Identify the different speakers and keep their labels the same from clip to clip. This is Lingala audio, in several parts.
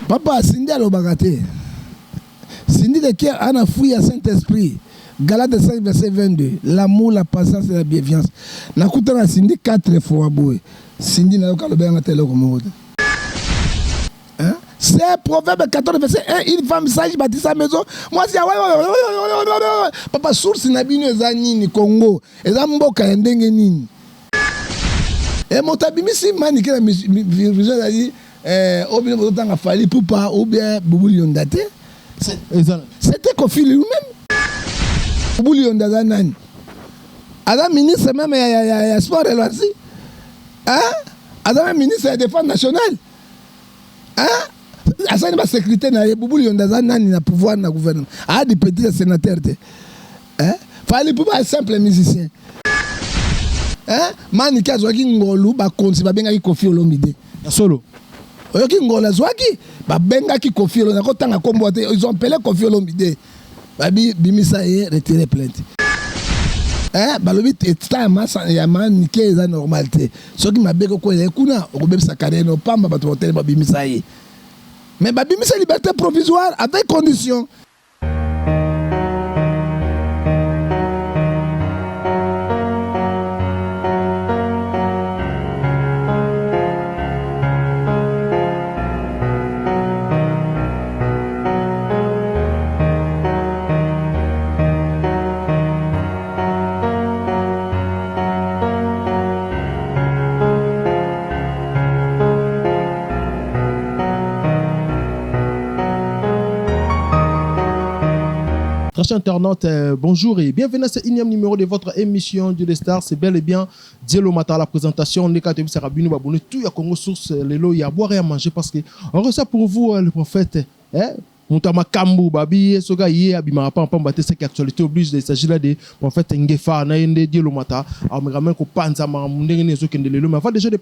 Speaker 1: Papa, Cindy a l'obagaté. Cindy de qui a un fouille à Saint-Esprit. Galates 5, verset 22. L'amour, la patience et la bienveillance. Nakuta na Cindy 4 fois. Cindy n'a pas le bien à tel mode. C'est Proverbe 14, verset 1. Une femme sage bâtit sa maison. Moi, c'est. Papa, source n'a pas ni Congo. Et ça mboka yendenge nini. Et mon tabimisi manique la vision a dit au bien vous temps a fallu pour pas ou bien Boubou Liondate. C'était Kofi lui-même. Boubou Liondate nani. Adam ministre même ya sport et loisirs. Hein? Adam ministre de la défense nationale. Hein? Asa ni ba sécurité na Boubou Liondate nani na pouvoir na gouvernement. Ah des petits sénateurs. Hein? Fallait pour pas simple musicien. Hein? Mani kazwaki ngolu ba konsi ba benga ki Kofi Olomide.
Speaker 2: Solo.
Speaker 1: Oyoki ngola zwaki ba benga ki Kofi Olomide ko tanga kombo te ils ont appelé Kofi Olomide. Ba bimisa et retirer plainte. Hein? Ba lobi état masa ya mani ke za normalité. Soki mabeko ko ya kuna okobebisa carrière no pamba ba to ba bimisa ye. Mais ba bimisa liberté provisoire avec condition.
Speaker 2: Chers internautes, bonjour et bienvenue à ce énième numéro de votre émission Dieu des Stars. C'est bel et bien Dielo Mata à la présentation. On est quand même Sarabini Baboune. Tout y a Congo source, les lots, il y a à boire et à manger parce que on reçoit pour vous le prophète. Moutama Kambu Babi Soga Yé Abima Pampa Baté c'est actualité oblige il s'agit là des prophètes Ngefa Naende Dielo Mata alors me ramène ko panza ma mundengene zo kendele mais avant déjà de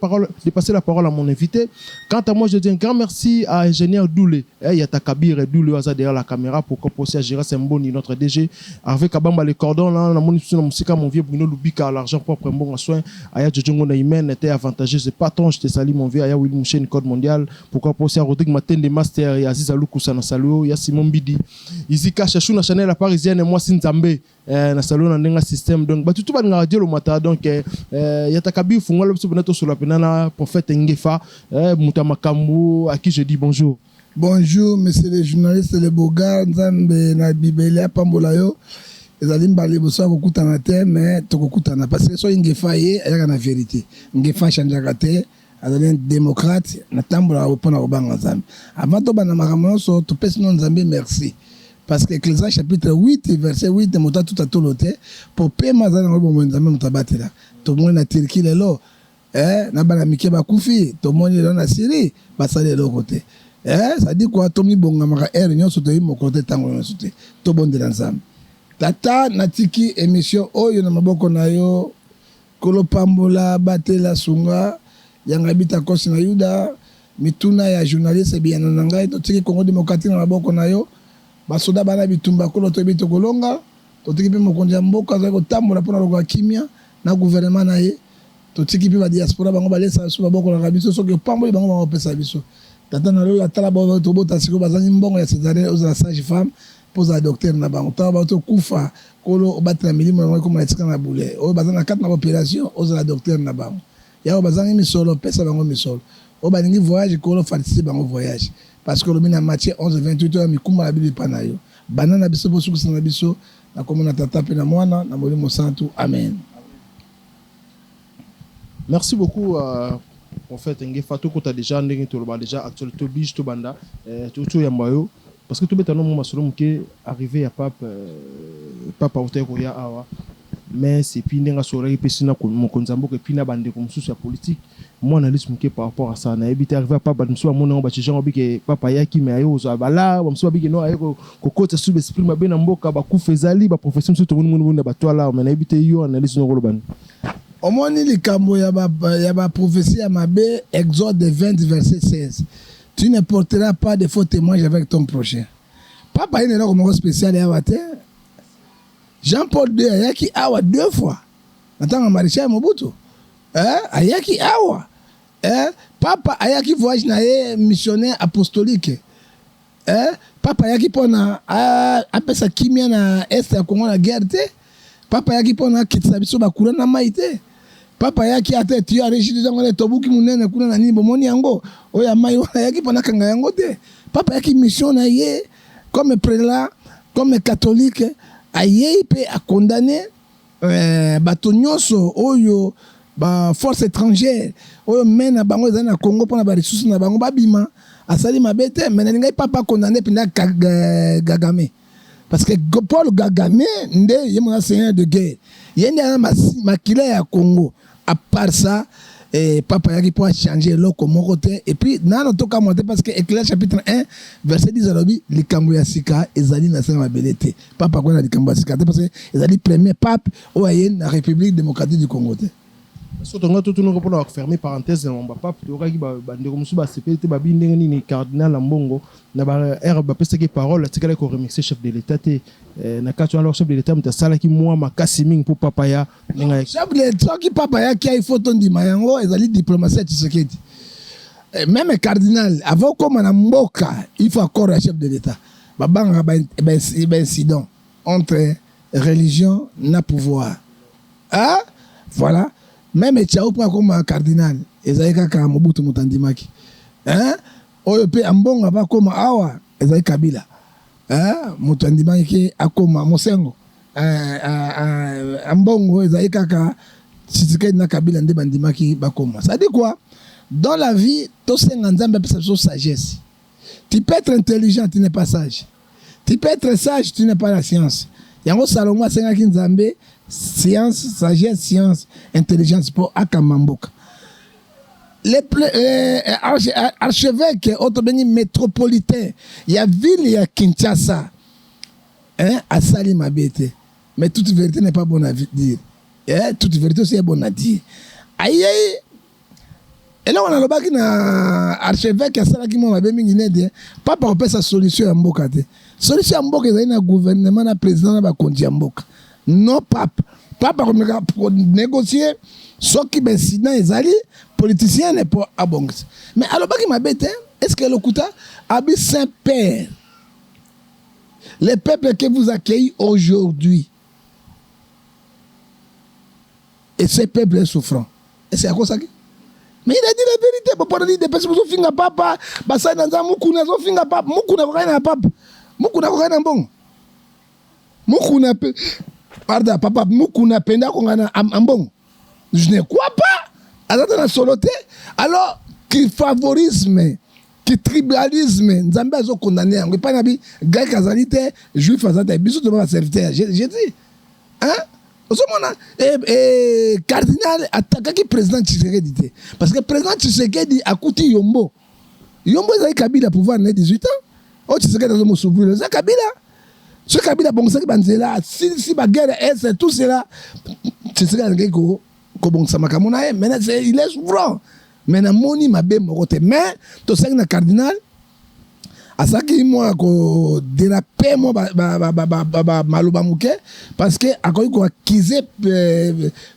Speaker 2: passer la parole à mon invité. Quant à moi je dis un grand merci à ingénieur Doulé Yata Kabir Doulé Waza derrière la caméra pour composer à gérer Semboni notre DG avec Kabamba les cordons là na mon musique mon vieux Bruno Lubika l'argent propre bon soin aya Jojongo na Imen était avantageux c'est patron je te salue mon vieux aya Will Mouchen code mondial pour composer à Rodrigue Matende Master et Aziz Alou Kusana salut ya Simon Bidi Izika Chachou na Chanel la parisienne et moi Sinzambe na salon na ndenga système donc ba tout ba nga Dielo Mata donc ya takabi funga le biso sur la penana prophète Ngefa Moutama Kambu à qui je dis bonjour.
Speaker 1: Bonjour monsieur les journalistes les bogards nzambe na bibele pambola yo ezali mbali boso kokutana te mais tokokutana parce que so Ngefa ye ayaka na vérité Ngefa chanjaka te azali un démocrate na tambola opona obanga nzambe avant to bana makambo so to pesi non nzambe merci parce que Ecclésias chapitre 8 verset 8 mota tout à tolote pour pema zana ngombo nzambe mutabatela to mona na Turquie lelo na bana mike ba kufi to mona na Syrie basale lo côté ça dit quoi to mi bonga maka nyonso to yimo côté tango nyonso te to bondela nzambe tata natiki émission oyo na maboko na yo kolo pambola batela sunga yanga bita kosi na yuda mituna ya journaliste bien na ngai to tiki Congo démocratique na maboko na yo basoda bana bitumba kolo to bito kolonga to tiki pe mokonzi ya mboka za ko tambola pona lokwa kimia na gouvernement na ye to tiki pe ba diaspora bango balesa su maboko na biso soki pamboli bango ba pesa biso tata na lola tala ba to bota siko bazangi mbongo ya Césarine aux la sage femme pose la docteur na bango ta ba to kufa kolo obatela milimo ngoko ma etika na boule o bazana kat na opération aux la docteur na bango ya bazangi misolo pesa bango misolo o baningi voyage kolo participer bango voyage parce que le mina Matthieu 11:28 heures mikuma la bible panayo banana biso bosuku sana biso na komona tata pe na mwana na molimo santu amen.
Speaker 2: Merci beaucoup prophète Ngefa to kota déjà ndenge to ba déjà actualité oblige to banda to yambayo parce que to betano mo masolo mke arrivé à papa hôtel ko ya awa mais c'est puis ndenga soreille pesina ko mokonzambo ke pina bande ko mususu ya politique moi analyse mke par rapport à ça na ebité arrivé à papa mususu amona ba chijango bike papa yaki me ayo zo bala mususu bike no ayo ko kota sous esprit mabe na mboka ba kufezali ba profession mususu to mundu ba to la mais na ebité yo analyse no ko ban
Speaker 1: omoni likambo ya ba prophétie ya mabe Exode 20 verset 16 tu ne porteras pas de faux témoignages avec ton prochain papa il est là comme spécial ya wate Jean-Paul II ayaki awa 2 fois. Natanga maréchal Mobutu. Ayaki awa. Papa ayaki voyage na ye missionnaire apostolique. papa yaki pona apesa kimia na este ya Congo na guerre te. Papa yaki pona kitisa biso bakula na mai te. Papa yaki ate tu arrêté zango le tobuki munene kuna na nini bomoni yango oya mai wana yaki pona kanga yango te. Papa yaki mission na ye comme prélat, comme catholique, aye pe a condamné bato nyonso oyo ba force étrangère oyo mena bango za na Congo pona ba ressources na bango babima asali mabete mena ngai papa condamné pinda Kagame parce que Paul Kagame nde yemona seigneur de guerre yende na makila ya Congo. À part ça, papa yaki pour changer l'oko morote et puis nano toka monter parce que Éclair chapitre 1 verset 10 alobi likambo ya sika ezali na sema belete papa kwa na likambo ya sika parce que ezali premier pape oye na République démocratique du Congo te.
Speaker 2: Surtout quand tout nous répond à fermer parenthèse on va pas tu auras qui ba ndeko musu ba CPT ba bindenge ni cardinal Mbongo na ba air ba pesa ki parole tikala ko remixer chef de l'état te na katu alors chef de l'état mtasala ki moi makasi mingi pour papa ya ninga
Speaker 1: chef de l'état ki papa ya ki ay photo ndima yango ezali diplomatie Tshisekedi même cardinal avant comme na mboka il faut accord à chef de l'état ba banga ba incident entre religion na pouvoir voilà. Même Tchao pour comme un cardinal, ezali kaka Mobutu Mutandimaki. Oyo pe ambongo ba comme awa, ezali Kabila. Mutandimaki akoma Mosengo. Ambongo ezali kaka Tshisekedi na Kabila nde bandimaki ba koma. Ça dit quoi? Dans la vie, to senga nzambe pesa so sagesse. Tu peux être intelligent, tu n'es pas sage. Tu peux être sage, tu n'es pas la science. Yango Salomon senga ki nzambe science, sagesse, science, intelligence pour Akamamboka. Les archevêques autobéni métropolitains, il y a ville, il y a Kinshasa, à Salim Abete. Mais toute vérité n'est pas bonne à dire. Toute vérité aussi est bonne à dire. Aïe, et là on a le bac na archevêque à Salaki Mabé Minginede, papa on peut sa solution à Mboka. Solution à Mboka, c'est un gouvernement, un président, un conti à Mboka. Non, pape pour négocier ce qui est incident ezali politicien n'est pas à bon. Mais alors qui m'a bête, est-ce que le Kouta habite Saint-Père, les peuples que vous accueillez aujourd'hui, et ces peuples souffrants, et c'est à quoi ça? Mais il a dit la vérité, pour pas dire des personnes qui sont papa, basa dans un mukuna zo finga papa, mukuna ko na papa, mukuna ko na bon, mukuna pe. Pardon, papa, mukuna penda kongana ambong. Je ne crois pas. Alors dans la soloté, alors qui favorisme, qui tribalisme, Nzambe azo condamné. On pas nabi grec azalité, juif azalité, bisou de ma serviteur. J'ai dit, et cardinal attaque qui président Tshisekedi. Parce que président Tshisekedi a coûté Yombo. Yombo est Kabila pouvoir né 18 ans. Oh Tshisekedi a mo souffrir, c'est Kabila. Ce Kabila bon ça qui banzela si ba guerre est tout cela c'est ce que bon ça makamona mais il est souffrant mais na moni mabe mokote mais to ça na cardinal asaki moi ko déraper moi ba maloba muke parce que akoyi ko accuser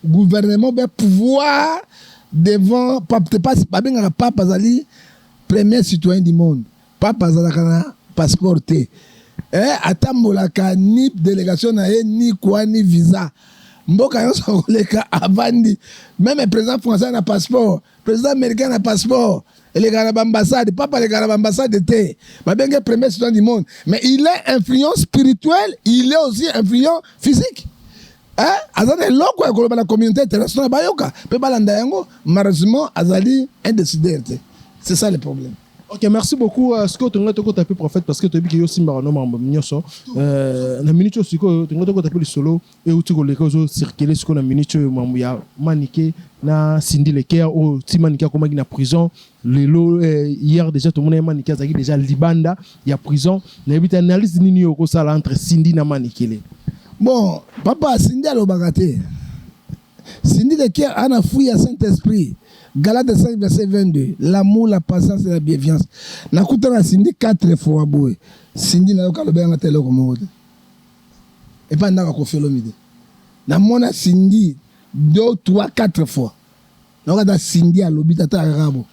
Speaker 1: gouvernement be pouvoir devant pape pas benga papa azali premier citoyen du monde papa azalaka passeport te atambolaka ni délégation na ye ni quoi ni visa mboka yonso koleka avandi même le président français na passeport président américain na passeport les gars l'ambassade papa les gars l'ambassade te babenge premier citoyen du monde mais il est influent spirituel il est aussi influent physique azana loko ekoloba na communauté internationale bayoka pe balanda yango malheureusement azali un décideur c'est ça le problème.
Speaker 2: Ok, merci beaucoup. Ce que tu as tapé prophète parce que tu as dit que yo simba no mambo nyoso. Na minute aussi que tu as tapé le solo et où tu les causes circuler ce qu'on a minute mambo ya maniqué na Cindy Leker au Timanika comme na prison. Lelo hier déjà tout le monde maniqué azaki déjà libanda il y a prison. Na bita analyse nini yoko sala entre Cindy na maniqué.
Speaker 1: Bon, papa Cindy alo bagate. Cindy Leker ana fouille à Saint-Esprit. Galates 5, verset 22. L'amour, la patience et la bienveillance. Nakuta na Cindy 4 fois boy. Cindy na yoka lobe nga tele ko mo. Et pas ndaka ko felomide. Na mona Cindy 2, 3, 4 fois. Na yoka Cindy a lobi tata arabo.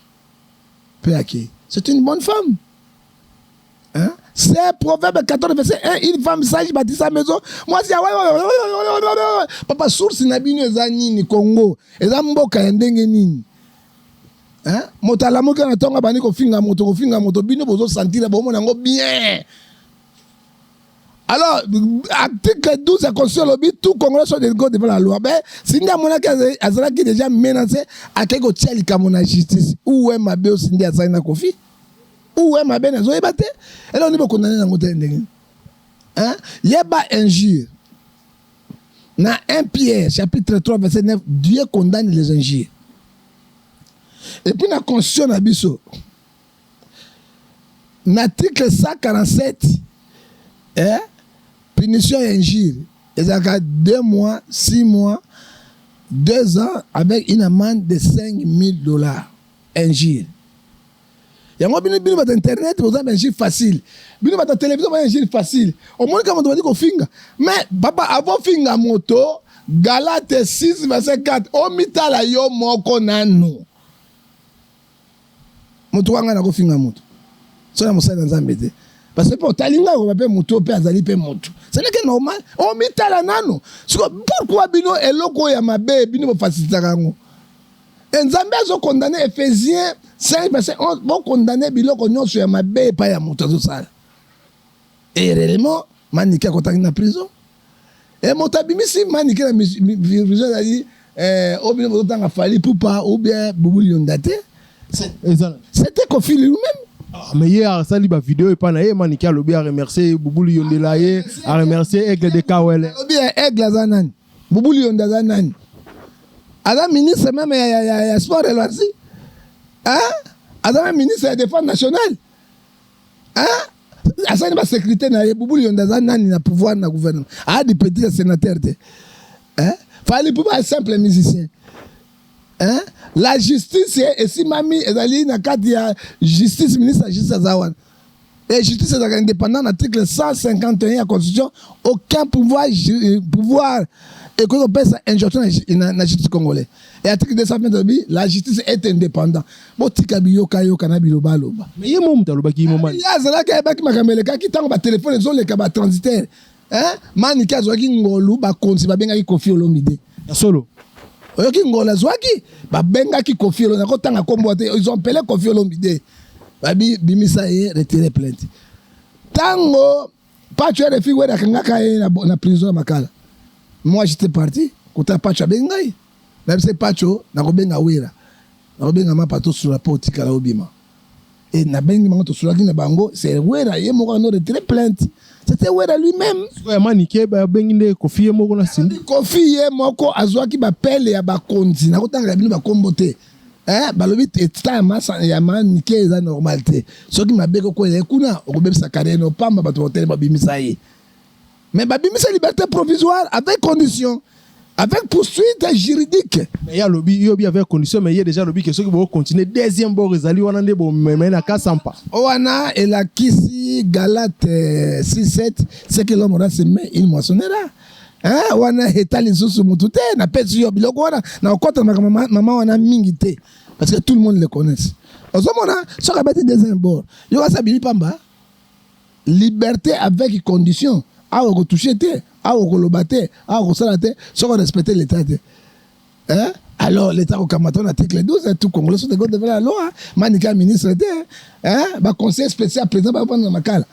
Speaker 1: Peu ake. C'est une bonne femme. Hein? C'est Proverbe 14, verset 1. Une femme sage bâtit sa maison. Moi, c'est papa, source Nabino Zanini, Congo. Et Zamboka Ndenge Nini. Hein? Motalamoke na tonga bani ko finga moto bino bozo sentir bon nango bien. Alors, article 12 a constitué le but, tout Congolais sont devant la loi. Ben, si nous avons déjà menacé à quelque chose qui a justice, où est ma belle Cindy à Saina Kofi? Où est ma belle Nazo Ebate? Et là, on est condamné dans le monde. Hein? Il y a pas injure. Dans 1 Pierre, chapitre 3, verset 9, Dieu condamne les injures. Et puis, dans la Constitution d'Abisso, dans l'article 147, hein? Punition et injure. Et ça a 2 mois, 6 mois, 2 ans avec une amende de $5,000. Injure. Il y a un peu d'internet, vous avez un injure facile. Il y a une télévision, un injure facile. Au moins, quand on doit dire qu'on finga. Mais, papa, avant finga moto, Galate 6, verset 4, Omitala yo moko nanu. Moto wanga na ko finga moto. So na mosala nzambe. Parce que pour talinga on va moto pe azali pe moto. Ce n'est que normal. On mitala nano. Pourquoi bino eloko ya mabe bino faciliter ngo? Nzambe azo condamné Ephésiens 5 verset 11 bon condamné biloko nyonso ya mabe pa ya moto zo sala. Et réellement manike ko na prison. Et moto bimisi manike na prison ali obino moto tanga fali poupa ou bien bubuli yondate. C'était Kofi lui-même.
Speaker 2: Ah, mais hier, ça, la vidéo est pas naïe, Maniki a lobby à remercier Boubouli Yondelaye, à remercier Aigle de Kawele.
Speaker 1: Lobby à Aigle Zanan, Boubouli Yondazanan. Adam ministre même, il y a sport et loisirs. Hein? Adam ministre de la défense nationale. Hein? Asa ni ba sécurité na Boubouli Yondazanan na pouvoir na gouvernement. Ah, des petits sénateurs. Hein? Fallait pouvoir être simple musicien. Hein? La justice et si mami ezali na kati ya justice ministre de justice zawan. Et justice est indépendante, article 151 de la Constitution, aucun pouvoir et qu'on appelle ça injonction dans la justice congolaise. Et article 220 la justice est indépendante. Bon tikabiyo kayo kanabilo baloba.
Speaker 2: Mais il y a mon taloba qui moment.
Speaker 1: Il y a zala ka ba ki makameleka ki tango ba téléphone zo le ka ba transitaire. Hein? Mani ka zo ki ngolu ba konsi ba benga ki Kofi Olomide.
Speaker 2: Solo.
Speaker 1: Oyoki ngola zwaki ba benga ki Kofi Olomide ko tanga kombo te ils ont appelé Kofi Olomide. Babi bimisa ye retirer plainte. Tango Pacho de fi wera kangaka na prison makala. Moi j'étais parti kota Pacho bengai. Même c'est Pacho na ko benga wera. Na ko benga mapato sur la porte kala obima. Et na bengi mango sur la na bango c'est wera ye moko no retirer plainte. C'était wera lui-même.
Speaker 2: Quoi manike ba benginde Kofi ye moko na sindi.
Speaker 1: Kofi ye moko azwaki ba pele ya ba konzi na ko tanga bino ba kombote. Hein, balobi eta masa ya manike eza normalité. Soki mabeko ko ekuna okobebisa carrière no pamba bato hotel babimisa ye. Mais babimisa liberté provisoire avec condition, avec poursuite juridique.
Speaker 2: Mais il y a lobby, il y avait condition mais il y a déjà lobby que ceux qui vont continuer deuxième bord ezali wana nde bo mena ka sampa.
Speaker 1: Owana et la kisi Galate 6:7 c'est que l'homme aura semé il moissonnera. Hein, wana etali susu mutute na pesi yo biloko wana na okota maman wana mingi te parce que tout le monde le connaît. Ozomona so ka beti deuxième bord. Yo ka sabili pamba. Liberté avec condition. A ko toucher te, a ko lobate, a ko sala te, so ko respecter l'état te. Hein? Alors l'état ko kamaton article 12 tout Congolais sont devant la loi. Manika ministre te, hein? Ba conseil spécial président ba prendre makala.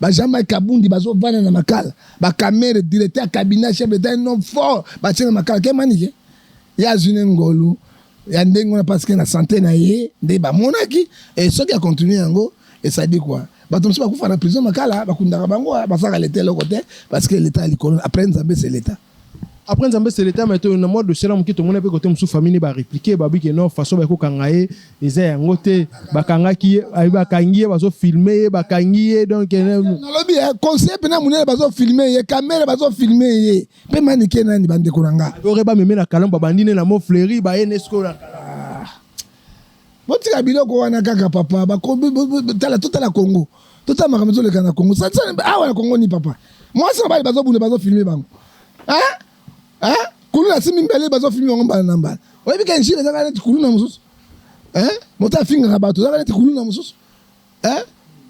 Speaker 1: Ba Jean-Marc Kabundi bazo vana na makala ba caméra directeur cabinet chef d'état un homme fort ba tena makala ke manike ya zune ngolu ya ndengo parce que na santé na ye de ba monaki et ce qui a continué yango et ça dit quoi ba tomsi ba kufa na prison makala ba kundaka bango ba saka l'état le côté parce que l'état l'icône après Nzambe c'est l'état.
Speaker 2: Après Nzambe c'est l'état mais to na mode de cela mki to mona pe côté musu famille ba répliquer ba bi que non façon ba ko kangaye eza yango te ba kangaki ba kangiye ba so filmer ba kangiye donc
Speaker 1: non lobi conseil pena munene ba so filmer ye caméra ba so filmer ye pe manike nani bande kuranga
Speaker 2: ore ba meme na kalamba bandine na mo fleury ba enesco na kala
Speaker 1: botika biloko wana kaka papa ba tala tota la Congo tota makamezo le kana Congo ça awa na Congo ni papa moi ça ba zo bune ba so filmer bango hein. Hein? Kuluna simi mbele bazo filmer ngomba na mbala. Oyebi ka njile zaka neti kuluna mususu. Hein? Mota finga bato zaka neti kuluna mususu. Hein?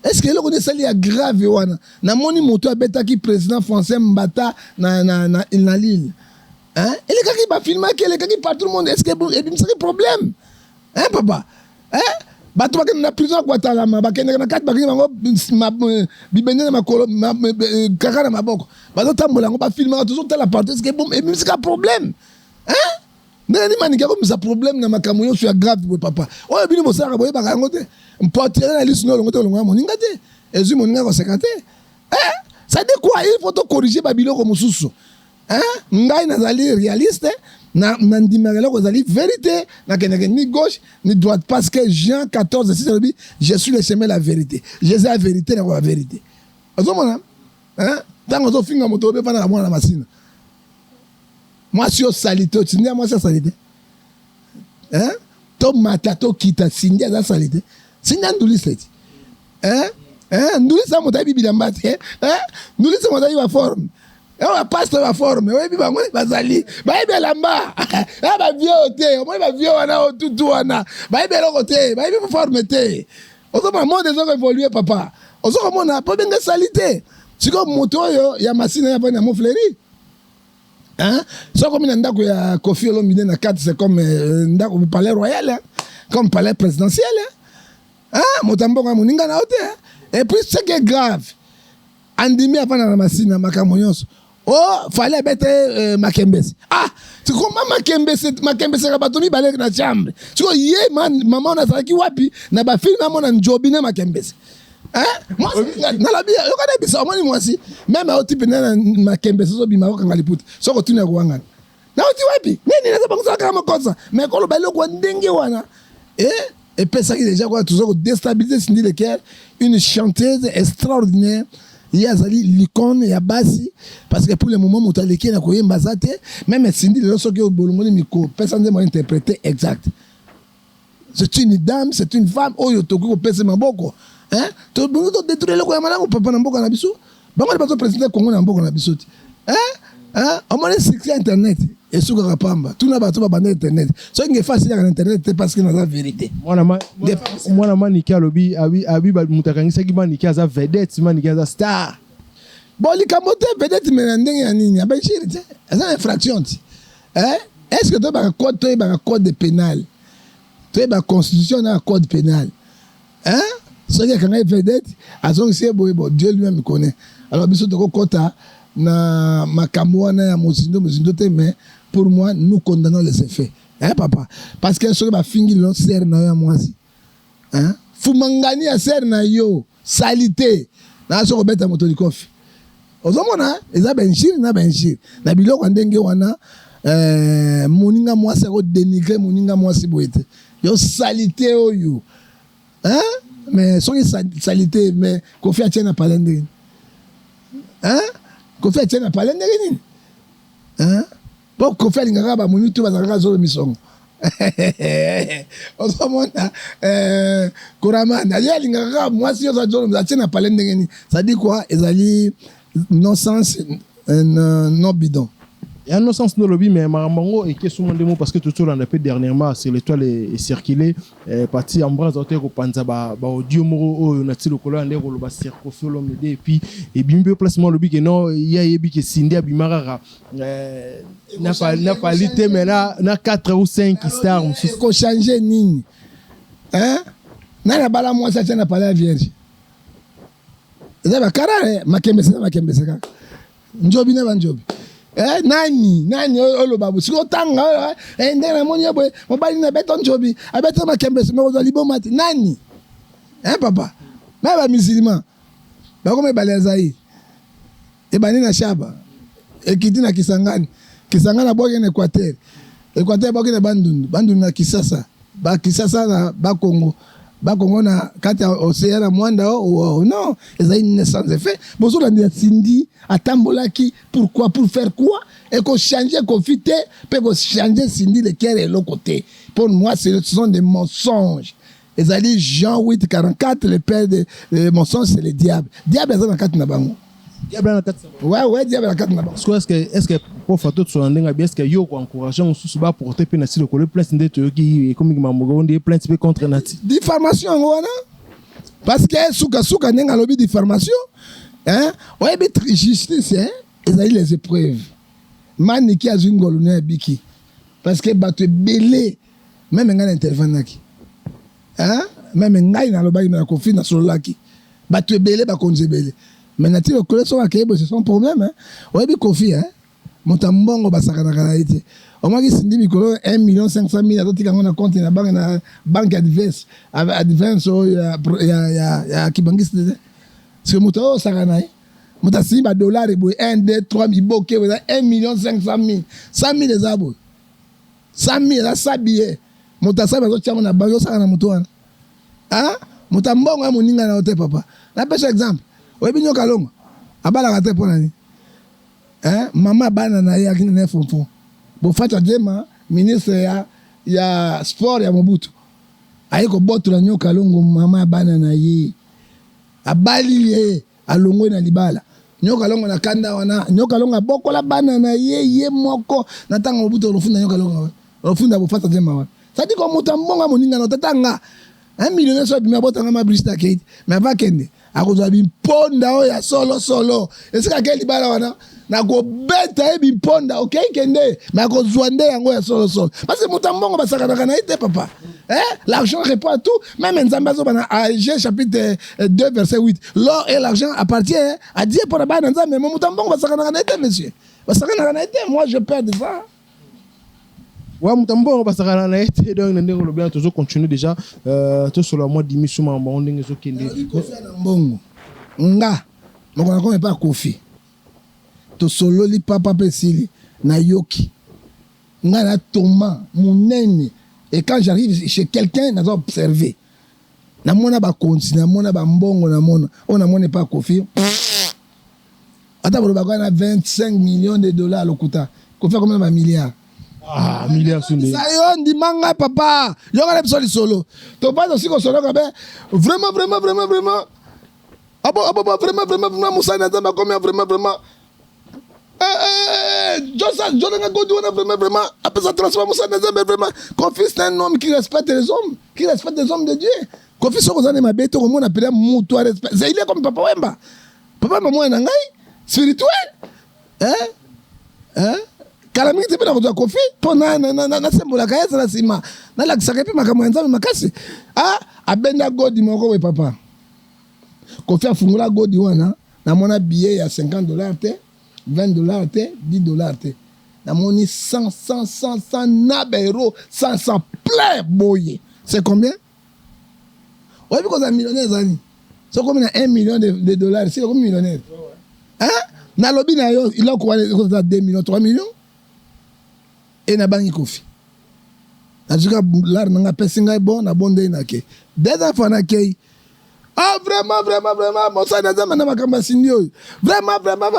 Speaker 1: Et est-ce que eloko nesali ya grave wana namoni moto abetaki président français Mbata na Lille hein elekaki bafilmaki elekaki par tout le monde est-ce que ebimisaki problème hein papa hein bato bakende na prison ya Guantanamo bakende na kati bakende bango bibende na makolo kaka na maboko bazotambola yango bafilmaka tozotala partout est-ce que ebimisaka problème hein ndenge maniki akomisa problème na makambo nyonso ya grave boye papa oyo bino bosalaka boyebaka yango te mpotere na lisu nolongo te olongo ya moninga te ezwi moninga koseka te ça dit quoi il faut corriger babiloko mosusu ngai nazali réaliste na ndimaka eloko ezali vérité nakendeke ni gauche ni droite parce que Jean 14 6 alobi je suis le chemin la vérité jésus la vérité na la vérité ozomona ntango ozofinga moto obefana na mwana na masina mwasi osalite otindi ya mwasi asalite tomata tokita sindi aza salite sindi andulisa eti ndulisa moto ayebi bilamba te ndulisa moto ayebi baforme bapaste baforme oyebi bango bazali bayebi elamba bavio te omoni bavio wana otutu wana bayebi eloko te bayebi forme te ozomona monde ezoko évolue papa ozokomona po benge sali te sikoyo moto oyo ya masina ya vani ya mofleri so comme na ndako ya Kofi Olomide na 4 c'est comme ndako palais royal comme palais présidentiel motambo moninga na hote et puis ce qui est grave andimi afana na masina makambo nyonso fallait bete Makembese c'est comment Makembese ka batomi balek na chambre siko ye maman na saki wapi na ba film amona njobi na Makembese moi nalabi yokana bisa omoni mwasi même au type na Makembese so bima ko ngaliputa so ko tuna ko wangana na uti wapi nini na bango saka makosa mais ko lo balo ko ndenge wana et pesa ki déjà quoi toujours déstabiliser Cindy Leker une chanteuse extraordinaire yazali l'icône ya basi parce que pour le moment motaleki na koyemba zate même Cindy le soki o bolongoni miko pesa ndemo interpréter exact c'est une dame c'est une femme oyo toko ko pesa maboko to bongo to détruire le ko yamala papa na mboka na biso bango bato président Congo na mboka na biso ti on m'a succès internet et suka kapamba tuna bato ba bande internet so nge facile na internet parce que na la vérité mwana maniki alobi abi mutakangisa ki maniki aza vedette maniki aza star bon likamote vedette mais ndenge ya nini abashiri te aza infraction ti est-ce que to ba code pénal to ba constitution na code pénal so que quand il vedette azong c'est bon Dieu lui-même connaît alors biso to kota na makambo wana ya mozindo te mais pour moi nous condamnons les effets papa parce que soki bafingi lo ser na yo ya mwasi fumangani ya ser na yo salité na so kobeta moto likofi ozomona eza benchiri na biloko ndenge wana moninga mwasi ko dénigrer moninga mwasi boete yo salité oyo mais soki salité mais Kofi atie na palende Kofi atie na palende nini bon Kofi alingaka ba moni tu bazaka zolo misongo ozomona Koramana ali alingaka mwasi yo za zolo atie na palende nini ça dit quoi ezali non sens non bidon.
Speaker 2: Il y a un sens de lobby, mais Maramango et qui souvent des mots parce que tout le monde a fait dernièrement sur l'étoile est circulé parti en bras d'autres au Panzaba audio moro au natif le colon des rôles bas circofi l'homme et puis et bien peu placement lobby que non il y a yebi que Cindy Abimarara n'a pas lité mais là n'a 4 ou 5 stars
Speaker 1: est-ce qu'on changer nini na bala moi ça n'a pas la vierge ça va carré Makembese kaka njobi na banjobi nani oloba siko tanga ndena monya boy mobali na beton njobi abeta Makembese me ozali bomati nani papa na ba musulman ba kome balezai e bani na shaba e kiti na Kisangani boke na Équateur boke na bandundu na Kisasa na ba Congo na kati océan na mwanda non ezali naissance fait bozo la Cindy atambolaki pourquoi pour faire quoi et qu'on changer Kofi te peut qu'on changer Cindy Leker et l'autre côté pour moi ce sont des mensonges ezali Jean 8:44 le père de mensonges c'est le diable ezali na kati na bango ouais diable na kati na bango
Speaker 2: est-ce que pour photo sur ndinga bien est-ce que yo ko encourager on sous ba porter pe na silo ko le plainte de to qui comme mamogo on dit plainte contre nati
Speaker 1: diffamation wana parce que souka nenga lobby diffamation hein ouais mais justice hein ils ont les épreuves man qui a une golone biki parce que bato belé même ngana intervenaki hein même ngai na lobby na conflit na solaki bato belé ba konze belé mais na ti le collègue wa kebo c'est son problème hein ouais bi conflit hein Motambongo basakana kana ite. Omaki sindi mikolo 1,500,000 atotika ngona compte na banque advance ya kibangisi de. C'est moto sakana yi. Mota simba dollar e boy 1 2 3 miboke weza 1,500,000. 100,000 ezabo. 100,000 la sabiye. Mota sabi zo chama na bango sakana moto wana. Ah? Motambongo ya moninga na hotel papa. Na pesa exemple. Oyebi nyoka longo. Abala kate pona ni. Hein? Maman bana na ya kine fonfon. Bo fata dema ministre ya sport ya Mobutu. Ayeko botu la nyoka longo mama bana na ye. Abali ye alongwe na libala. Nyoka longo na kanda wana, nyoka longo bokola bana na ye moko na tanga Mobutu lofunda nyoka longo. Lofunda bo fata dema wana. Sadi ko mutambonga moninga no tatanga. 1 million so bima botanga ma Brista Kate. Mais va kende. Akozwa bimponda o ya solo. Esika ke libala wana. Na go beta e bimponda okay kende. Mais akozwa nde yango ya solo. Parce que mutambongo basakana kana ite papa. L'argent répond à tout. Même Nzamba zo bana G chapitre 2 verset 8. L'or et l'argent appartient à Dieu pour la bana Nzamba. Mais mutambongo basakana kana ite monsieur. Basakana kana ite moi je perds de ça.
Speaker 2: Ouais, Mutambongo basakana na ite donc ndenge lo bien toujours continuer déjà tout sur le mois d'émission ma ndenge zo kende.
Speaker 1: Mbongo. Nga. Moko na ko pas Kofi. To solo li papa pesili na yoki. Nga na Thomas monene. Et quand j'arrive chez quelqu'un, n'a observé. Na mona ba konti, na mona ba mbongo na mona. On na mona pas Kofi. Ata bolo ba na 25 millions de dollars lokuta. Kofi combien de milliards?
Speaker 2: Ah, milliards sous les.
Speaker 1: Ça yon di manga papa. Yo ga le solo. To pas aussi ko solo ka be. Vraiment. Ah bon, vraiment Moussa Nzamba combien vraiment. Jonathan Godou vraiment après ça transforme Moussa Nzamba vraiment. Kofi c'est un homme qui respecte les hommes, de Dieu. Kofi so kozane mabeto ko mona pela mutu respect. Il est comme papa Wemba. Papa maman na ngai spirituel. Kalamiki te pena ko Kofi to na sembola ka yesa na sima. Na la kisaka pe makambo Nzamba makasi. Abenda Godi moko we papa. Kofi afungula Godi wana na mona billet ya $50 te. $20 te, $10 te. Na moni 100 nabero, 100 plein boye. C'est combien? Oui, parce que millionnaire zani. C'est combien 1 million de dollars, c'est combien millionnaire? Hein? Na lobby na yo, il a quoi 2 millions, 3 millions? Et na bangi Kofi. Na juka lar na pesinga bon na bonde na ke. Des enfants na ke. Ah vraiment Moussa Nzamba na makamba sinyo vraiment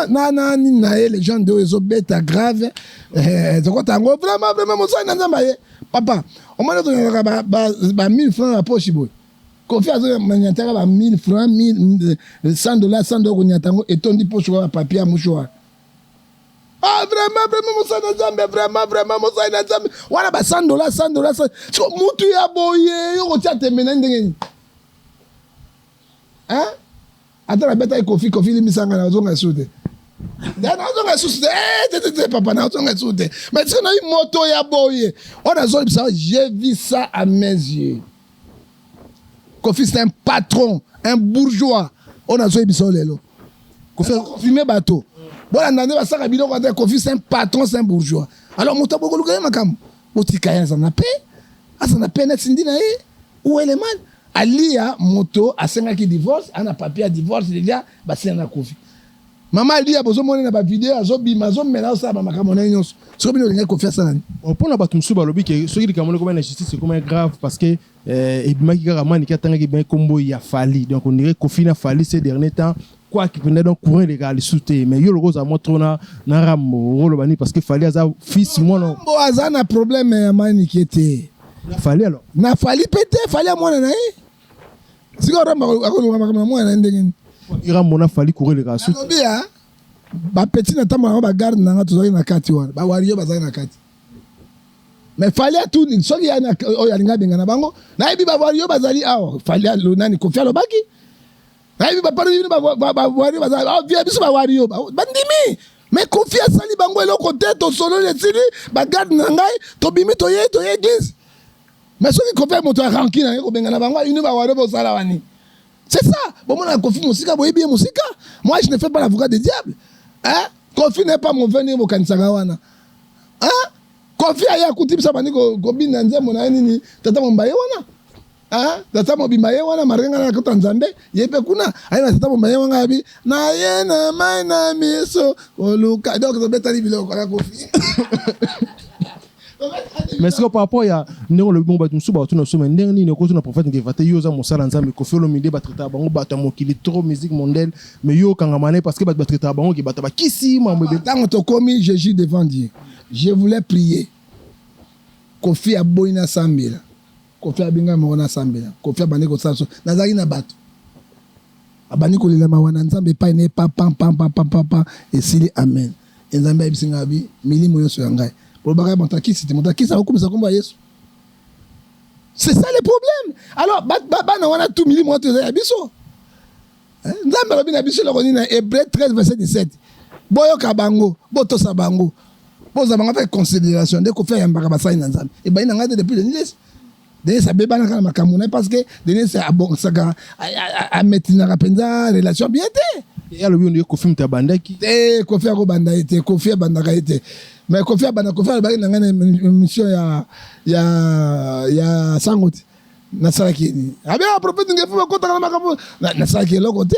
Speaker 1: na les gens de zo beta grave zoko tango vraiment Moussa Nzamba papa on m'a donné ba 1000 francs à poche boy Kofi azo manyataka ba 1000 francs $100 100 nyatango et tondi poche wa papier à mouchoir. Ah vraiment Moussa Nzamba vraiment Moussa Nzamba wala ba $100 so mutu ya boye yo tia temena ndenge. Hein? Attends la bête avec Kofi li misanga na zonga soute. Na zonga soute. Papa na zonga soute. Mais si on a une moto ya boye, on a zone ça, j'ai vu ça à mes yeux. Kofi c'est un patron, un bourgeois. On a zone ça lelo. Kofi fumer bateau. Bon andande ba saka biloko ata Kofi c'est un patron, c'est un bourgeois. Alors moto bokoluka ya makam. Botika ya ça na paix. Ça na paix net sindi na ye. Où est le mal? Alia moto asenga ki divorce ana papier divorce déjà ba sena Kofi mama alia bozo mona na ba vidéo azobima azomela ça ba makambo na nyonso so bino linga Kofi sana
Speaker 2: pour na batu msuba lobi ke so ki kamone comme na justice c'est comme grave parce que ebima ki kaka mani katanga ki ben kombo ya fali donc on dirait Kofi na fali ces derniers temps quoi qui venait donc courir les gars les souter mais yo le rose a montré na rambo rolo bani parce que fali aza fils mono
Speaker 1: rambo aza na problème ya mani qui était
Speaker 2: na fali alors
Speaker 1: na fali pété fali à mona na si on ramba akolo makama mwana ndenge
Speaker 2: ira mona fali courir les gars souter
Speaker 1: lobia ba petit na tama ba garde na nga tozali na kati wana ba wario bazali na kati mais fallait tout soki ya na oyalinga benga na bango na yebi ba wari yo bazali awa fallait lo nani Kofi alobaki na yebi ba parmi ba wari bazali via biso ba wari yo bandimi mais Kofi asali bango eloko te to solo le sili ba garde na ngai to bimi to ye église mais soki Kofi moto ranki na ko benga na bango ini ba wari bo sala wani c'est ça bon mon Kofi musika boyebi musika moi je ne fais pas l'avocat du diable hein Kofi n'est pas mon venir mo kanisanga wana hein Kofi aya kutibisa bani ko binda nzembo na nini tata mombaye wana ah tata mombaye wana marenga na ko Nzambe yepe kuna ayi tata mombaye wana abi na ye na mai na miso oluka donc to betali biloko na Kofi
Speaker 2: mais ce que par rapport ya ndenge le bon batu suba tu na so ndenge ni ko tu na prophète ngevate yo za mosala Nzambe Kofi Olomide ba traiter bango batu mokili trop musique mondiale mais yo kanga mané parce que ba traiter bango ki batu ba kisi mambe
Speaker 1: tant to komi Jésus devant Dieu je voulais prier Kofi aboina sambela Kofi abinga mona sambela Kofi abani ko saso nazali na bato abani ko lila mawana Nzambe pa ne pa pam esili amen Nzambe bisinga bi milimo yoso yangai pour baka montakisi te montakisi akomisa komba Yesu c'est ça le problème alors ba na wana tout milimo to ya biso Nzambe robina biso lo konina Hébreux 13 verset 17 boyo kabango botosa bango bon ça m'a fait considération dès qu'on fait un bagabasa in Nzambe et ben nanga depuis le Niles de ça beba na kama kamuna parce que de c'est bon ça a mettre na rapenza relation bien té
Speaker 2: et alors on Kofi mtabandaki
Speaker 1: Kofi ko banda été Kofi bandaka été mais Kofi banda Kofi ba na ngana mission ya sangoti na saraki abi prophète ngefu ko taka na makambo na saraki lo côté.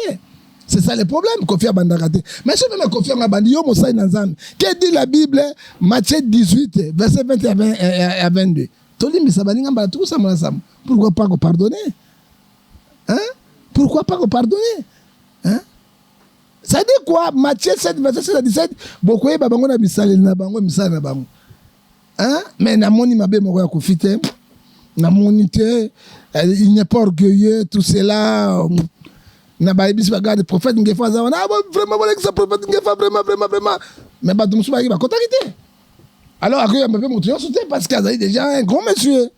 Speaker 1: C'est ça le problème, Kofi Abandakate. Mais je vais Kofi Abandakate, yo Moussa Nanzam. Que dit la Bible, Matthieu 18, verset 20 à 22. Toli Misabaninga Mbala, tout ça, pourquoi pas vous pardonner? Hein? Pourquoi pas vous pardonner? Hein? Ça dit quoi? Matthieu 7, verset 16 à 17, beaucoup de babango na bisale na bango, misale na bango. Hein? Mais na moni mabe moko ya kofite, na monité, il n'est pas orgueilleux, tout cela. Na baibisi bagarde prophète ngefa za wana vraiment voilà que ça prophète ngefa vraiment mais ba dumusu ba ba contacté alors akoya mpe moto yo sauté parce qu'il a déjà un grand monsieur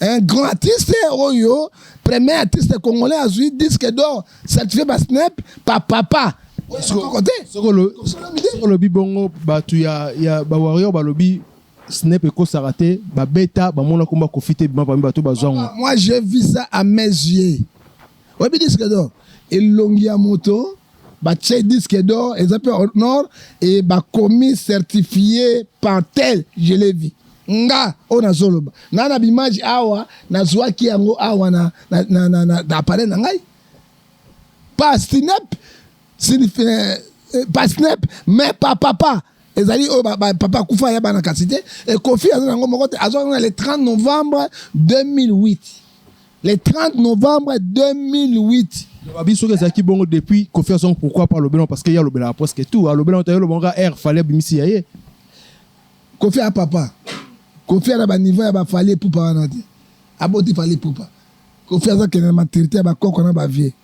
Speaker 1: un grand artiste oyo premier artiste congolais a joué disque d'or certifié par Snap par papa
Speaker 2: soko le bibongo batu ya ba warrior ba lobi Snap ko sarate ba beta ba mona komba kofite ba batu ba zongo
Speaker 1: moi j'ai vu ça à mes yeux obi disque d'or et longia moto ba tche disque d'or et appelle au nord et ba commis certifié par tel je l'ai vu nga ona zoloba na image awa na zwaki yango awa na appareil na ngai pas Snap pas Snap mais pas papa ezali o papa kufa ya bana kasite et Kofi azana ngo mokote azona le 30 novembre 2008 le 30 novembre 2008
Speaker 2: Abiso que zaki bongo depuis Kofi Azon pourquoi pas le blanc parce qu'il y a le blanc presque tout le blanc tayo le bonga air fallait bimisi yaye
Speaker 1: Kofi a papa Kofi a ba niveau ya ba fallait pour pas na ti aboti fallait pour pas Kofi Azon que na maturité ba koko na ba vie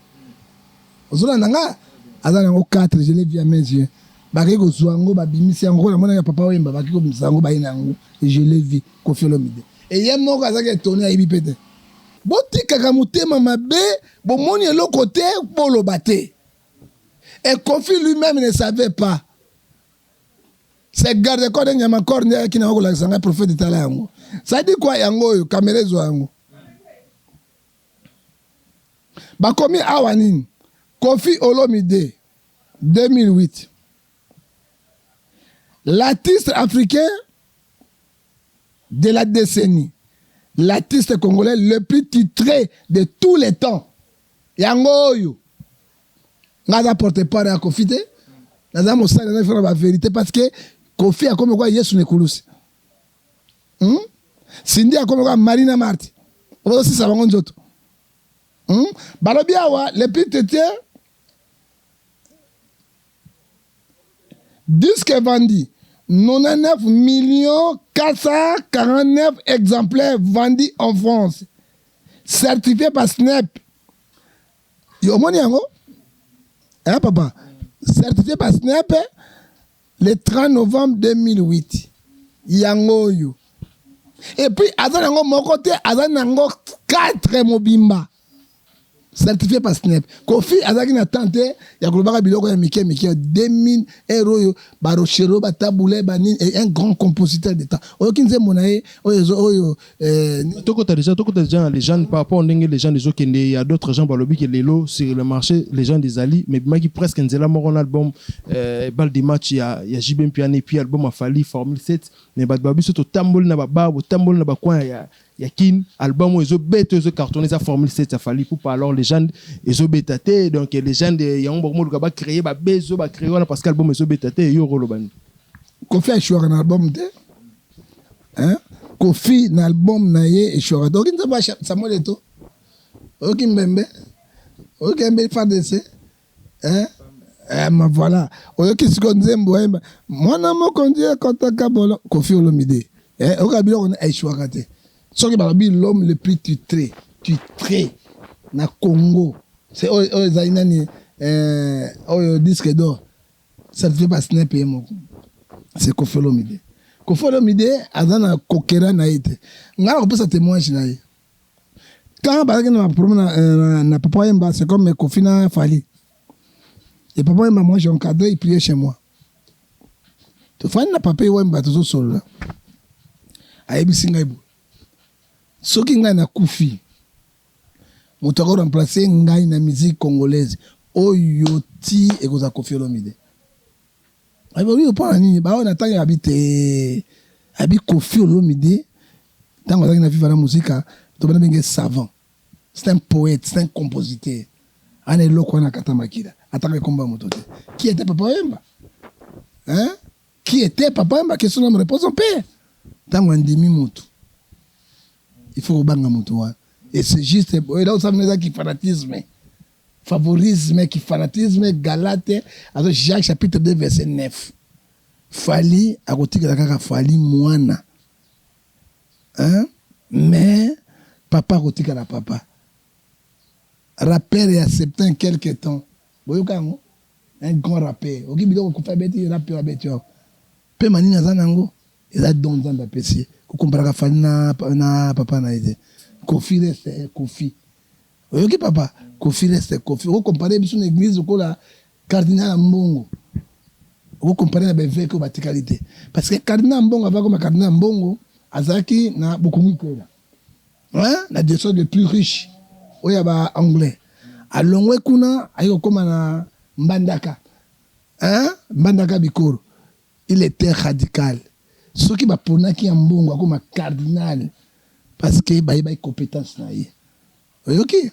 Speaker 1: ozona nanga azana ngo 4 je l'ai vu à mes yeux ba ko zwango ba bimisi yango na mona ya papa wemba ba ko bimisa yango ba ina yango et je l'ai vu Kofi Olomide et yemo ka zaki tourner à ibipete botikaka motema mabe bomoni eloko te boloba te et Kofi lui-même ne savait pas c'est garde corps de nyama corps qui na ko sanga prophète tala yango ça dit quoi yango yo caméra zo yango ba komi awanini Kofi Olomide 2008 l'artiste africain de la décennie l'artiste congolais le plus titré de tous les temps. Yangoyo. Naza porte part à Kofi te. Naza mosa na faire la vérité parce que Kofi a comme quoi Yesu ne kulusi. Cindy a comme quoi Marina Marti. On va aussi ça va njoto. Balobia wa le plus titré disque vendu 99 449 exemplaires vendus en France. Certifié par Snap. Yo moni yango? Hein papa? Certifié par Snap le 30 novembre 2008. Yango yo. Et puis aza nango moko te aza nango 4 mobimba certifié par SNEP. Kofi azaki na tante ya kolobaka biloko ya mike 2000 € barochero batabule bani un grand compositeur d'état. Oyoki nzembo na ye oyo
Speaker 2: tokota déjà les gens par rapport ndenge les gens des autres il y a d'autres gens balobi que lelo sur le marché les gens des ali mais maki presque nzela moko na album balle de match ya JB Piane puis album a fallu Formule 7 mais babi so to tamboli na bababo tamboli na bakwa ya kin album ozo bête ozo cartonné ça Formule 7 a fallu pour alors les gens ezo betaté donc les gens de ya ngbo mo ba créer ba bezo ba créer parce que album ezo betaté yo rolobani
Speaker 1: Kofi a choisi un album de hein Kofi na album na ye et choisi donc il va Samuel Eto'o OK Mbembe OK Mbembe FARDC hein ma voilà oyoki siko nzembo emba mwana moko ndie kotaka bolo Kofi Olomide okabi on a choisi te soki balobi l'homme le plus titré na Congo c'est ezali nani oyo disque d'or ça fait pas SNEP moko c'est Kofi Olomide. Kofi Olomide aza na kokera na ite ngala kopesa témoignage na ye quand bazaki na problème na Papa Wemba c'est comme Kofi na Fali et Papa Wemba moi j'ai encadré il priait chez moi to Fali na Papa Wemba tozo solo ayebisi ngai bo soki ngai na kufi moto ako remplacer ngai na musique congolaise oyo ti ekoza Kofi Olomide ayi oui pas nini ba on attend habiter abi Kofi Olomide tant que na vivre la musique to bana benga savant c'est un poète c'est un compositeur ane loko na katamakira ataka komba moto te qui était Papa Wemba hein qui était Papa Wemba question de me répondre son père tant on demi moto il faut banga moto et c'est juste là où ça me dit qui fanatisme favorisme qui fanatisme Galate alors Jacques chapitre 2 verset 9 Fali akotika kaka Fali mwana hein mais papa akotika la papa rappeur et acceptant quelque temps boyokango un grand rappeur oki biloko ko fa beti rappeur beti pe mani na zanango eza don nzambe apesi ko komparaka Fali na papa na ide Kofi reste Kofi oyoki papa Kofi reste Kofi o comparer biso na église ko la cardinal Mbongo o comparer na beveke o batikalité parce que cardinal Mbongo avant comme cardinal Mbongo azaki na bokomi kola hein la diocèse le plus riche oya ba anglais alongwe kuna ayo koma na Mbandaka hein Mbandaka Bikoro il était radical ce qui ba ponaki ya Mbongo comme cardinal parce que ba compétence na ye oyoki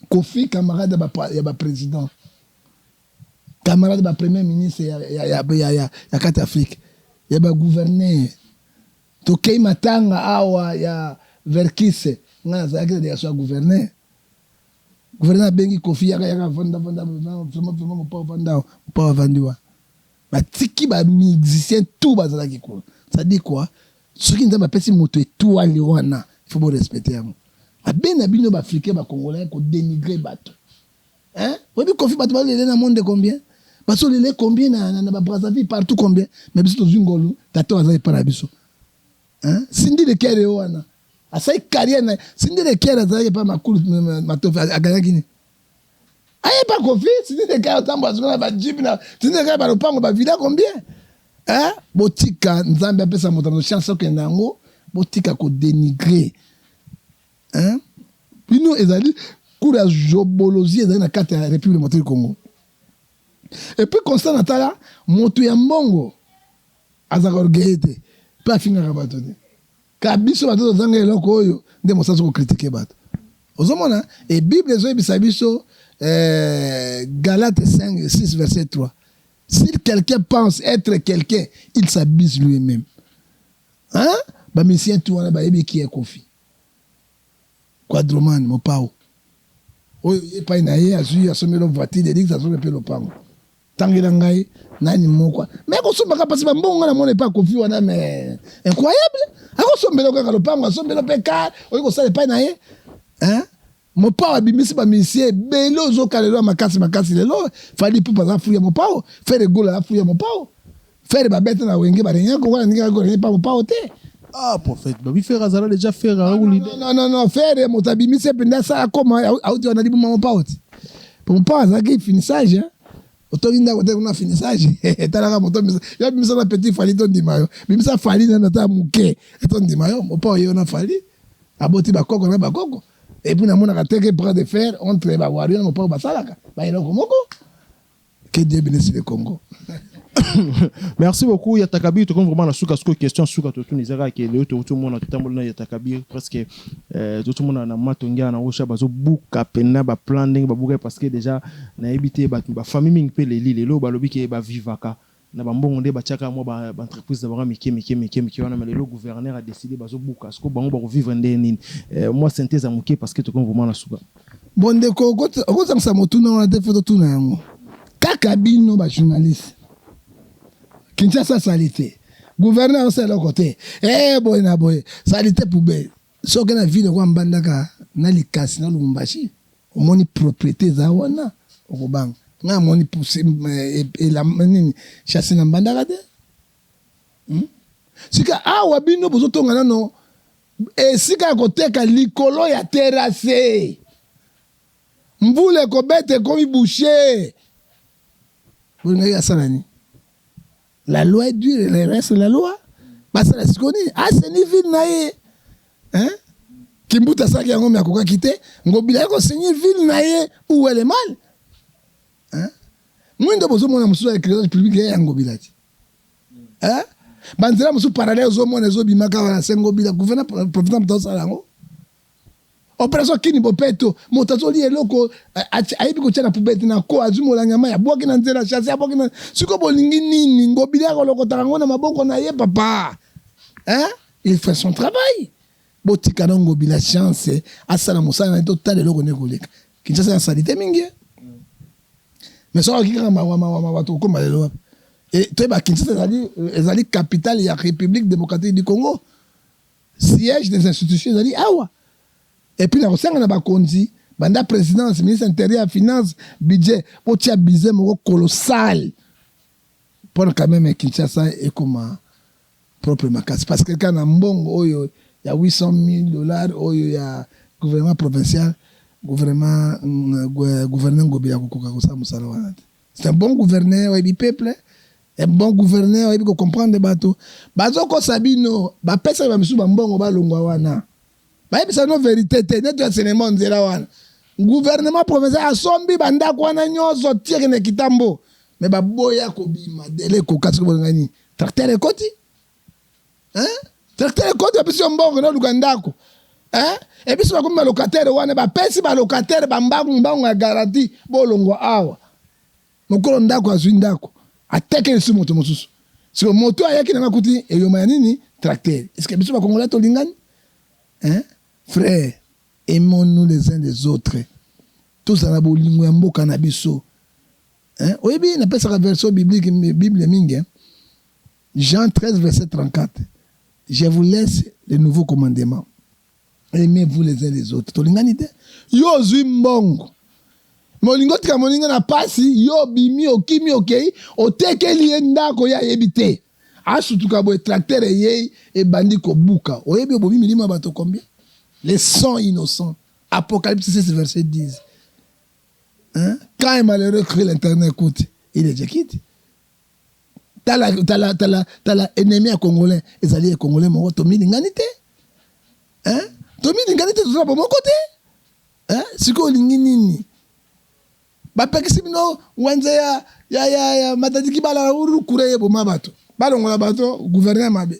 Speaker 1: Kofi camarade ya ba président camarade ba premier ministre ya Kat Afrique ya ba gouverneur to kei matanga awa ya Verkise ngana zaki de ya gouverneur bengi Kofi ya vanda vraiment pas vandiwa ba tiki ba musicien tout bazalaki ko ça dit quoi ce qui nzamba pesi moto étoile wana il faut respecter amo abena bino ba africain ba congolais ko dénigrer bato hein obi Kofi bato ba lele na monde combien baso lele combien na ba Brazzaville partout combien mais biso zungolu tato azali para biso hein sindi de kere wana asai carrière na sindi de kere azali pa makulu matofi agayaki ni aye pa Kofi sindi de kere tambo azona ba jeep na sindi de kere ba lopango ba villa combien hein botika nzambe apesa moto na chance ko ndango botika ko dénigrer hein bino ezali courage bolozi ezali na kati ya République démocratique du Congo et puis Constant Natala moto ya Mbongo azaka orgueillete pa finga bato te kabiso bato zanga eloko oyo nde mosaso ko critiquer bato ozomona et Bible ezo ebisa biso Galates 5:6 verset 3 si quelqu'un pense être quelqu'un il s'abuse lui-même hein ba misien tu wana ba yebi ki e Kofi Quadroman mopao oyo epai na ye azwi asomelo voiture de dix asomelo pe lopango tangela ngai nani moko mais kosombaka pasi ba mbongo na mona epai Kofi wana mais incroyable akosombelo kaka lopango asombelo pe car oyo kosala epai na ye hein mopao abimisi ba misie belo zokalelo makasi lelo fali pour pas fuya mopao faire gola la fuya mopao faire ba bête na wenge ba rien ko wana ninga ko rien pas mopao te
Speaker 2: Ah, prophète, babi faire azala déjà faire ou leader.
Speaker 1: Non, faire motabimi c'est penda ça comme auti on a dit mon pauti. Pour pas ça qui finissage hein. Otolinda kote kuna finissage. Talaka moto ya bimisa na petit fali ton dimayo. Bimisa fali na ta muke. Ton dimayo, mo pa yo na fali. Aboti bakoko na bakoko. Et puis na mona ka teke bras de fer entre ba wari na mo pa basalaka. Ba ino komoko. Que Dieu bénisse le Congo.
Speaker 2: Merci beaucoup Yatakabi, tu comprends vraiment la souka question souka tout nizaka que le tout monde tout le monde Yatakabi presque tout le monde na matonga na osha bazo buka pena ba planning ba buka parce que déjà na ebité ba famille ming pe les lo ba lobi ke ba vivaka na ba mbongo nde ba tiaka mo ba entreprise ba miki wana mais le gouverneur a décidé bazo buka parce que bango ba vivre ndeni moi synthèse amuke parce que tu comprends vraiment la souka
Speaker 1: bon de ko ko ça motuna on a fait tout na yango kaka bino ba journaliste Kinshasa salité. Gouverneur c'est le côté. Boy na boy. Salité poubelle. So que na ville kwa mbandaka na likasi na Lubumbashi. Omoni propriété za wana. Okobang. Na moni pousser et la nini chasser na mbandaka de. Sika awa bino bozo tonga no. Et sika koteka likolo ya terrasse. Mbule ko bete komi boucher. Bonga ya salani. La loi est dure, le reste de la loi. Parce que c'est connu. Ah, c'est ni ville naïe. Hein? Kimbuta sa ki yango akoka kite, ngobila ko signer ville naïe où elle est mal. Hein? Mwindo bozo mona musu ya éclairage public ya ngobila ti. Hein? Banzela musu parallèle zo mona zo bimaka wana sengobila gouverneur profitant mto salango. Opération kini bopeto motazo li eloko ayibi ko tshana poubete na ko azumola nyama ya boki na nzela chasse ya boki na siko bolingi nini ngobila ko lokota ngo na maboko na ye papa hein il fait son travail botika na ngobila chance asala musala na to tale loko ne koleka kinshasa salite mingi mais ça qui kama wa to koma lelo et toi ba kinshasa ezali capitale ya République démocratique du Congo siège des institutions ezali awa. Et puis, la recette, on a bakondi, banda présidence, ministre intérieur, finance, budget, pour tia bizé moko colossal. Pour quand même Kinshasa et comme propre makas. Parce que quand on a mbongo, il y a $800,000, il y a gouvernement provincial, gouvernement Ngobila Kokoka Musalawana. C'est un bon gouverneur, il y a peuple, un bon gouverneur, il y a comprendre des bateaux. Bazoko Sabino, ba pesa ba misu ba mbongo ba longwa wana. C'est une vérité. Le gouvernement provincial a sombi banda kwana nyozo tire ne kitambo. Mais baboya ko bima dele ko kasi ko ngani. Tracteur ekoti? Hein? Tracteur ekoti ba pisi mbongo na lugandako. Hein? Et puis ba kuma locataire wana ba pesi ba locataire ba mbangu ya garantie bolongo awa. Mokolo ndako azwindako. Ateke su moto mosusu. Siko moto ayaki na kuti e yoma nini? Tracteur. Est-ce que biso ba congolais to lingani? Hein? Frères, aimons-nous les uns les autres. Tous en abolingo ya mboka na biso. Hein? Oyebi na pesa la version biblique Bible mingi. Jean 13 verset 34. Je vous laisse le nouveau commandement. Aimez-vous les uns les autres. Tolingani te? Yo zui mbongo. Molingo tika molingo na pasi yo bimi okimi okei otekeli ndako ya yebite. Asutuka bo tracteur ye e bandi ko buka. Oyebi obomi milima bato combien? Les 100 innocents. Apocalypse 6, verset 10. Hein? Quand un malheureux crée l'internet, écoute, il est déjà quitté. T'as la ennemi à Congolais. Les alliés Congolais, mon Tomi Linganité. Hein? Tomi Linganité, tout ça pour mon côté. Hein? C'est quoi Lingini? Bah, Pekisino, Wanze ya Matadiki Bala, Uru Koureye, Bomabato. Balongola Bato, gouverneur Mabe.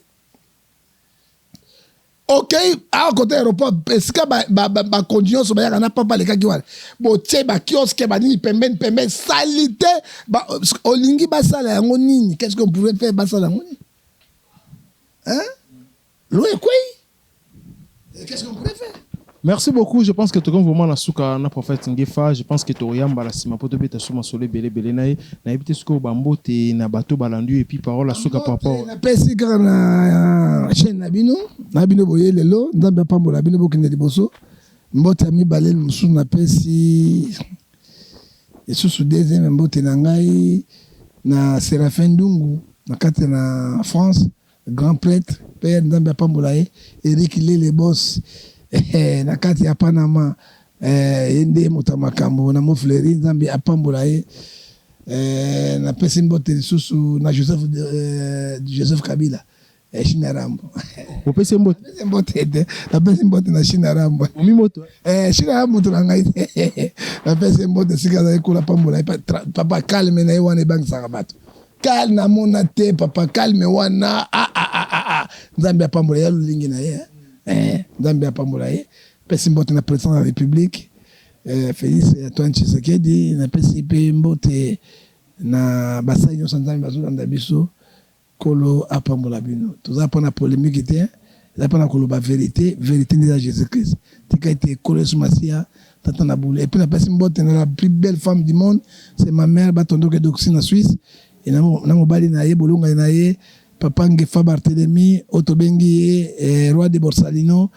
Speaker 1: Ok, à côté aéroport, est-ce que ba condition sur ba pas les kakiwala. Bo tie ba kiosque ba ni pemben salité ba olingi ba sala yango nini? Qu'est-ce qu'on pouvait faire ba sala yango? Hein? Loé quoi? Qu'est-ce qu'on pouvait faire?
Speaker 2: Merci beaucoup. Je pense que tu as vraiment la souka na prophète Ngefa. Je pense que tu as yamba la sima poto beta suma sole belé nae na ebité sko bambo te na bato balandu et puis parole la souka par rapport.
Speaker 1: Na pesi kana chaîne nabino boye lelo ndamba pambo nabino bokinde liboso mbote ami balel musu na pesi esusu deuxième mbote na ngai na Séraphin Dungu na kati na France grand prêtre père nzambe apambola ye Eric Lele boss na kati ya Panama nde moto makambo na mofleri nzambe apambola ye na pesi mbote lisusu na Joseph Kabila Shinarambo
Speaker 2: opese mbote
Speaker 1: na pesi mbote na Shinarambo
Speaker 2: omimoto
Speaker 1: Shinarambo to ngai na pesi mbote sika za ekula pambola papa calme na yewane bank sakabato calme na mona te papa calme wana nzambe apambola ya lulingi na ye nzambe apambola ye pesi mbote na président de la République Félix Antoine Tshisekedi na pesi pe mbote na basai nyonso nzambe bazolanda biso kolo apambola bino toza mpona polémique te eza mpona koloba vérité nde eza Jésus Christ tika ete ekolo yesu masiya tata na bule epuis napesi mbote na la plus belle femme du monde c'est ma mère batondoke doxi na Suisse na mobali na ye bolongai na ye papa Ngefa Barthélemy oyo tobengi ye roi de Borsalino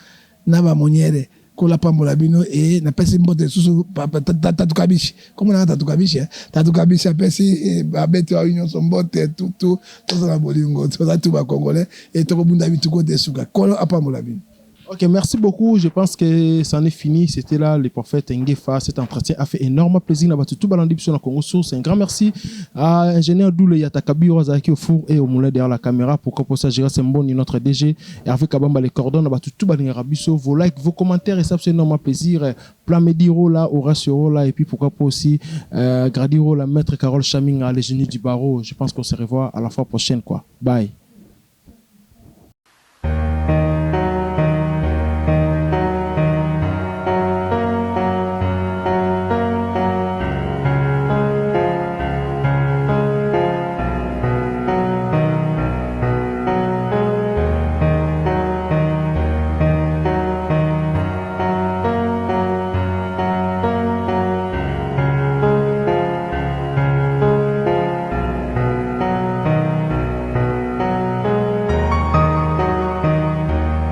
Speaker 1: na bamoniere kola pambola bino napesi mbote lisusu Tatu Kabishi komo nanga Tatu Kabishi apesi babete oyo nyonso mbote tutu tozala bolingo toza tu bakongolais tokobunda bituko te suka kolo apambola bino.
Speaker 2: Ok, merci beaucoup. Je pense que ça en est fini. C'était là le prophète Ngefa. Cet entretien a fait énormément plaisir. Tout balandi sur la Congo Source. Un grand merci à ingénieur Doule Yatakabi Ozaki au four et au moulin derrière la caméra. Pourquoi pour ça, Gérard Semboni, notre DG. Et avec Kabamba les cordons, tout balandi Rabiso. Vos likes, vos commentaires, et ça fait énormément plaisir. Plan Mediro là, Horacio là, et puis pourquoi pas aussi Gradiro, la maître Carole Chaming, les génies du barreau. Je pense qu'on se revoit à la fois prochaine quoi. Bye.